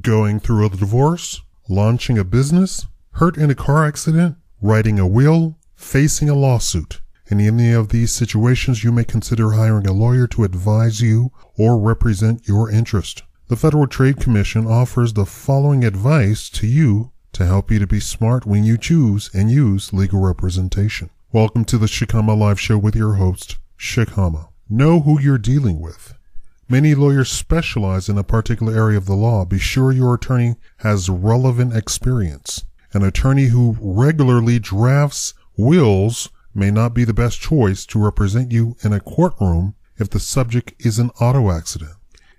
Going through a divorce, launching a business, hurt in a car accident, writing a will, facing a lawsuit. In any of these situations, you may consider hiring a lawyer to advise you or represent your interest. The Federal Trade Commission offers the following advice to you to help you to be smart when you choose and use legal representation. Welcome to the Shakaama Live Show with your host, Shakaama. Know who you're dealing with. Many lawyers specialize in a particular area of the law. Be sure your attorney has relevant experience. An attorney who regularly drafts wills may not be the best choice to represent you in a courtroom if the subject is an auto accident.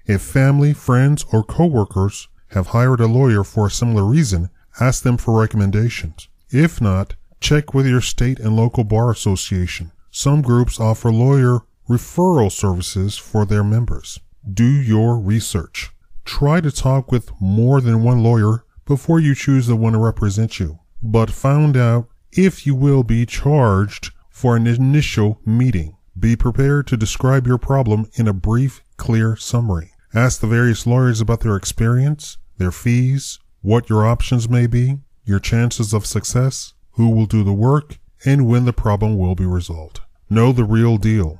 If family, friends, or coworkers have hired a lawyer for a similar reason, ask them for recommendations. If not, check with your state and local bar association. Some groups offer lawyer referral services for their members. Do your research. Try to talk with more than one lawyer before you choose the one to represent you, but find out if you will be charged for an initial meeting. Be prepared to describe your problem in a brief, clear summary. Ask the various lawyers about their experience, their fees, what your options may be, your chances of success, who will do the work, and when the problem will be resolved. Know the real deal.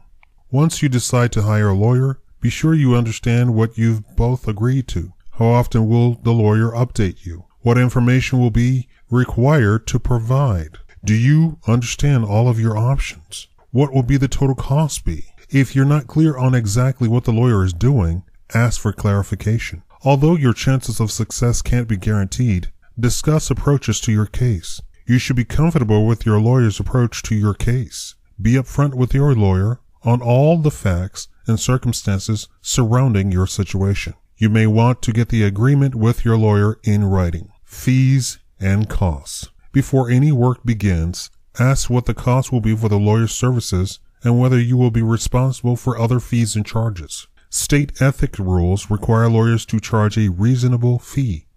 Once you decide to hire a lawyer, be sure you understand what you've both agreed to. How often will the lawyer update you? What information will be required to provide? Do you understand all of your options? What will be the total cost be? If you're not clear on exactly what the lawyer is doing, ask for clarification. Although your chances of success can't be guaranteed, discuss approaches to your case. You should be comfortable with your lawyer's approach to your case. Be upfront with your lawyer on all the facts and circumstances surrounding your situation. You may want to get the agreement with your lawyer in writing. Fees and costs. Before any work begins, ask what the cost will be for the lawyer's services and whether you will be responsible for other fees and charges. State ethics rules require lawyers to charge a reasonable fee.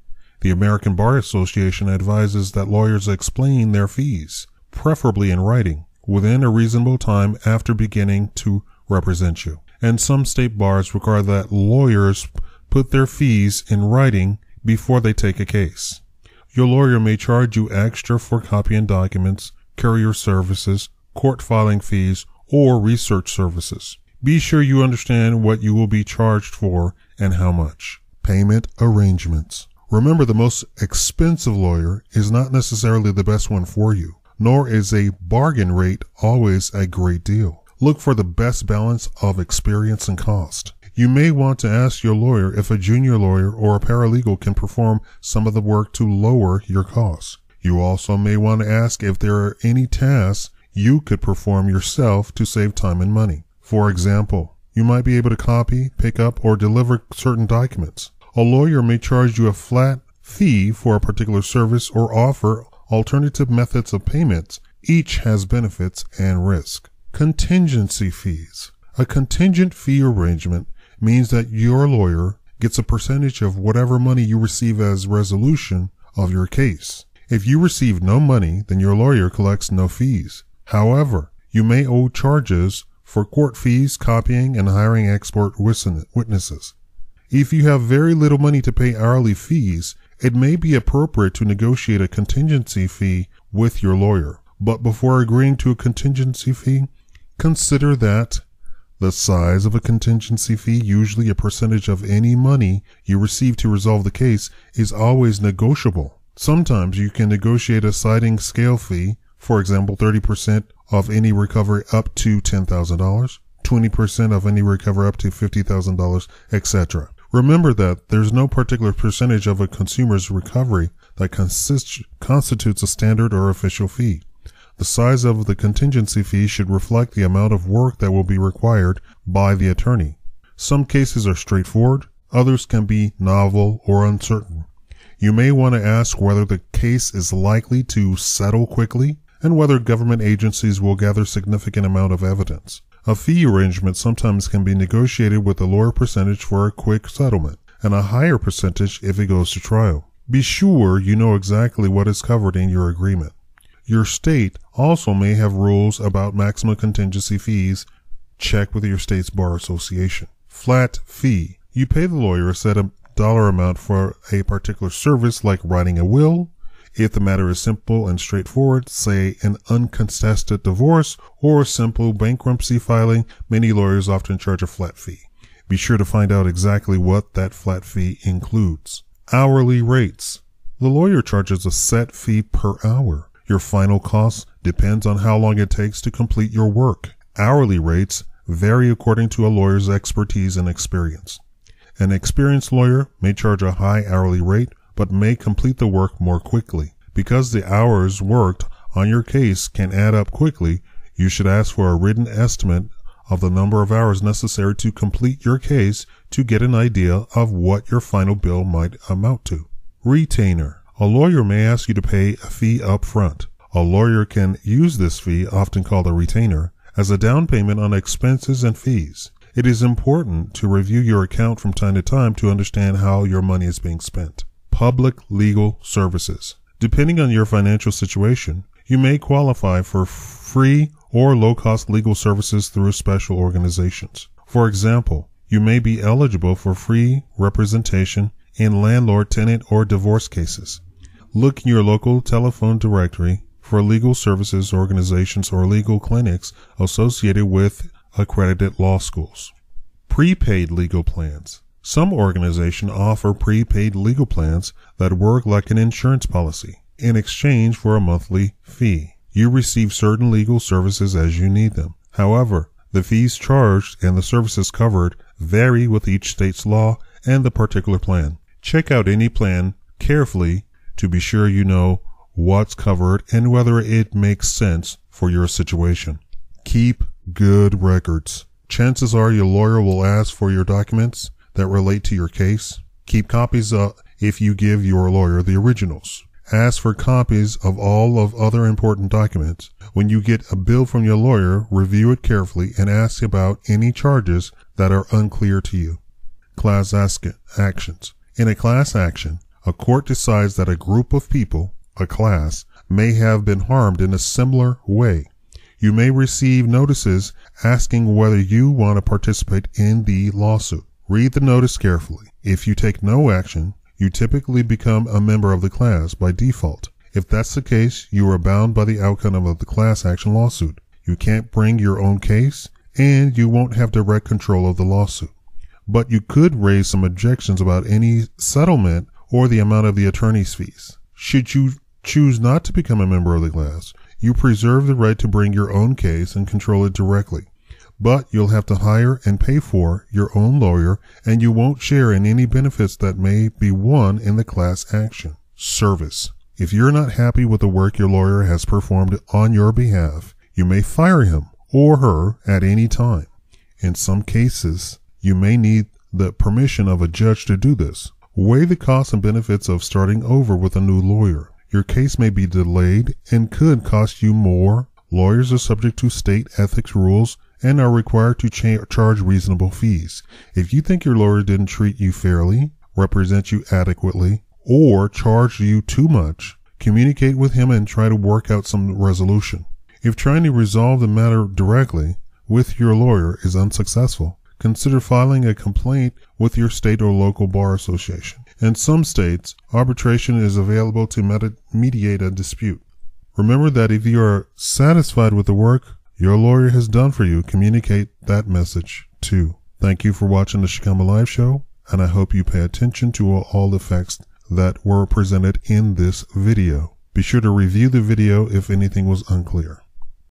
The American Bar Association advises that lawyers explain their fees, preferably in writing, within a reasonable time after beginning to represent you. And some state bars require that lawyers put their fees in writing before they take a case. Your lawyer may charge you extra for copying documents, courier services, court filing fees, or research services. Be sure you understand what you will be charged for and how much. Payment arrangements. Remember, the most expensive lawyer is not necessarily the best one for you, nor is a bargain rate always a great deal. Look for the best balance of experience and cost. You may want to ask your lawyer if a junior lawyer or a paralegal can perform some of the work to lower your costs. You also may want to ask if there are any tasks you could perform yourself to save time and money. For example, you might be able to copy, pick up, or deliver certain documents. A lawyer may charge you a flat fee for a particular service or offer alternative methods of payments. Each has benefits and risk. Contingency fees. A contingent fee arrangement means that your lawyer gets a percentage of whatever money you receive as resolution of your case. If you receive no money, then your lawyer collects no fees. However, you may owe charges for court fees, copying, and hiring expert witnesses. If you have very little money to pay hourly fees, it may be appropriate to negotiate a contingency fee with your lawyer. But before agreeing to a contingency fee, consider that the size of a contingency fee, usually a percentage of any money you receive to resolve the case, is always negotiable. Sometimes you can negotiate a sliding scale fee, for example, 30% of any recovery up to $10,000, 20% of any recovery up to $50,000, etc. Remember that there's no particular percentage of a consumer's recovery that constitutes a standard or official fee. The size of the contingency fee should reflect the amount of work that will be required by the attorney. Some cases are straightforward, others can be novel or uncertain. You may want to ask whether the case is likely to settle quickly and whether government agencies will gather significant amount of evidence. A fee arrangement sometimes can be negotiated with a lower percentage for a quick settlement and a higher percentage if it goes to trial. Be sure you know exactly what is covered in your agreement. Your state also may have rules about maximum contingency fees. Check with your state's bar association. Flat fee. You pay the lawyer a set dollar amount for a particular service like writing a will. If the matter is simple and straightforward, say an uncontested divorce or simple bankruptcy filing, many lawyers often charge a flat fee. Be sure to find out exactly what that flat fee includes. Hourly rates. The lawyer charges a set fee per hour. Your final cost depends on how long it takes to complete your work. Hourly rates vary according to a lawyer's expertise and experience. An experienced lawyer may charge a high hourly rate, but may complete the work more quickly. Because the hours worked on your case can add up quickly, you should ask for a written estimate of the number of hours necessary to complete your case to get an idea of what your final bill might amount to. Retainer. A lawyer may ask you to pay a fee up front. A lawyer can use this fee, often called a retainer, as a down payment on expenses and fees. It is important to review your account from time to time to understand how your money is being spent. Public legal services. Depending on your financial situation, you may qualify for free or low-cost legal services through special organizations. For example, you may be eligible for free representation in landlord, tenant, or divorce cases. Look in your local telephone directory for legal services organizations or legal clinics associated with accredited law schools. Prepaid legal plans. Some organizations offer prepaid legal plans that work like an insurance policy. In exchange for a monthly fee, you receive certain legal services as you need them. However, the fees charged and the services covered vary with each state's law and the particular plan. Check out any plan carefully to be sure you know what's covered and whether it makes sense for your situation. Keep good records. Chances are your lawyer will ask for your documents that relate to your case. Keep copies if you give your lawyer the originals. Ask for copies of all of other important documents. When you get a bill from your lawyer, review it carefully and ask about any charges that are unclear to you. Class actions. In a class action, a court decides that a group of people, a class, may have been harmed in a similar way. You may receive notices asking whether you want to participate in the lawsuit. Read the notice carefully. If you take no action, you typically become a member of the class by default. If that's the case, you are bound by the outcome of the class action lawsuit. You can't bring your own case, and you won't have direct control of the lawsuit. But you could raise some objections about any settlement or the amount of the attorney's fees. Should you choose not to become a member of the class, you preserve the right to bring your own case and control it directly. But you'll have to hire and pay for your own lawyer, and you won't share in any benefits that may be won in the class action. Service. If you're not happy with the work your lawyer has performed on your behalf, you may fire him or her at any time. In some cases, you may need the permission of a judge to do this. Weigh the costs and benefits of starting over with a new lawyer. Your case may be delayed and could cost you more. Lawyers are subject to state ethics rules and are required to charge reasonable fees. If you think your lawyer didn't treat you fairly, represent you adequately, or charge you too much, communicate with him and try to work out some resolution. If trying to resolve the matter directly with your lawyer is unsuccessful, consider filing a complaint with your state or local bar association. In some states, arbitration is available to mediate a dispute. Remember that if you are satisfied with the work your lawyer has done for you, communicate that message too. Thank you for watching the Shakaama Live Show, and I hope you pay attention to all the facts that were presented in this video. Be sure to review the video if anything was unclear.